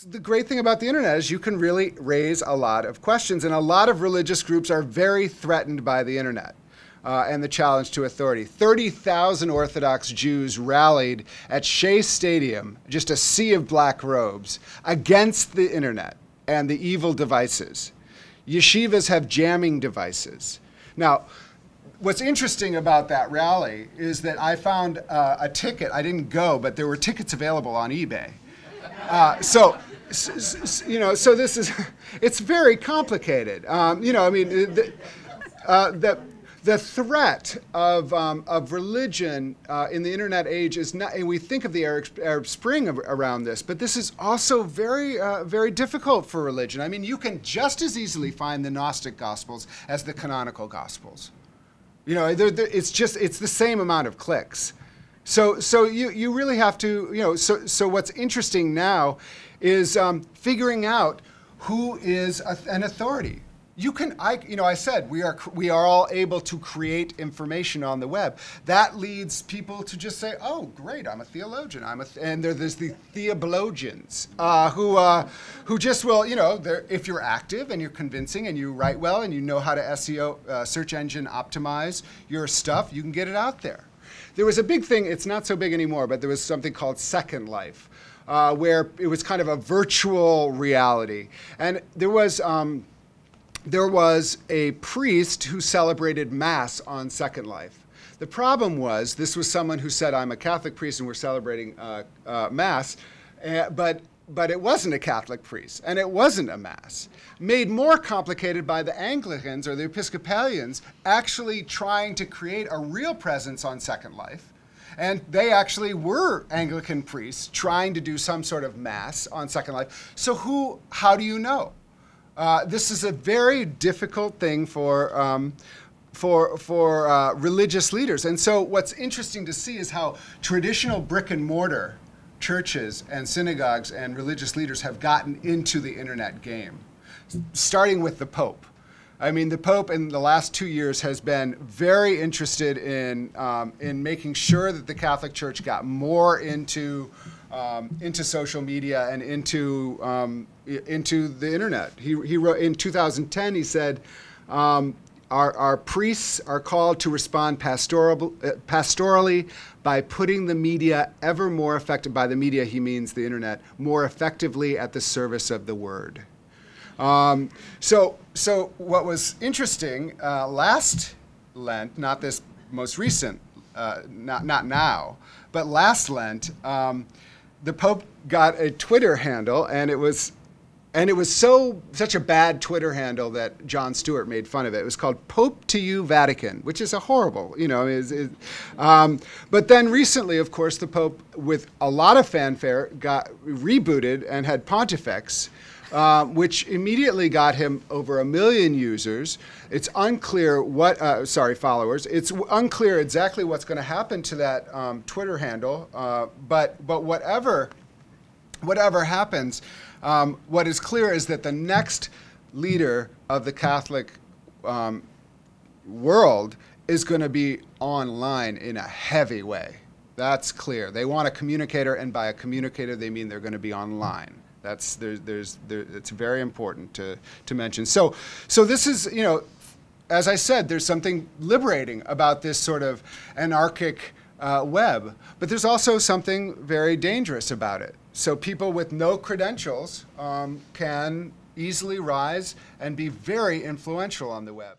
The great thing about the internet is you can really raise a lot of questions, and a lot of religious groups are very threatened by the internet and the challenge to authority. 30,000 Orthodox Jews rallied at Shea Stadium, just a sea of black robes, against the internet and the evil devices. Yeshivas have jamming devices. Now, what's interesting about that rally is that I found a ticket. I didn't go, but there were tickets available on eBay. So this is, it's very complicated. The threat of religion in the internet age is not, and we think of the Arab Spring around this, but this is also very difficult for religion. I mean, you can just as easily find the Gnostic Gospels as the canonical Gospels. It's the same amount of clicks. So you really have to, so what's interesting now is figuring out who is an authority. I said we are all able to create information on the web. That leads people to just say, oh, great, I'm a theologian. And there's the theologians who just will, if you're active and you're convincing and you write well and you know how to SEO, search engine optimize your stuff, you can get it out there. There was a big thing, it's not so big anymore, but there was something called Second Life, where it was kind of a virtual reality. And there was a priest who celebrated Mass on Second Life. The problem was, this was someone who said, I'm a Catholic priest and we're celebrating Mass, but it wasn't a Catholic priest, and it wasn't a Mass. Made more complicated by the Anglicans or the Episcopalians actually trying to create a real presence on Second Life. And they actually were Anglican priests trying to do some sort of Mass on Second Life. So how do you know? This is a very difficult thing for religious leaders. And so what's interesting to see is how traditional brick and mortar churches and synagogues and religious leaders have gotten into the internet game, starting with the Pope. I mean, the Pope in the last 2 years has been very interested in making sure that the Catholic Church got more into social media and into the internet. He wrote in 2010. He said, "Our priests are called to respond pastorally by putting the media ever more effective." By the media, he means the internet, more effectively at the service of the word. So what was interesting last Lent, not this most recent, not now, but last Lent, the Pope got a Twitter handle, and it was such a bad Twitter handle that Jon Stewart made fun of it. It was called Pope to You Vatican, which is a horrible, but then recently, of course, the Pope, with a lot of fanfare, got rebooted and had Pontifex, which immediately got him over 1 million users. It's unclear followers. It's unclear exactly what's going to happen to that Twitter handle. But whatever happens, what is clear is that the next leader of the Catholic world is going to be online in a heavy way. That's clear. They want a communicator, and by a communicator, they mean they're going to be online. It's very important to mention. So this is, as I said, there's something liberating about this sort of anarchic web, but there's also something very dangerous about it. So people with no credentials can easily rise and be very influential on the web.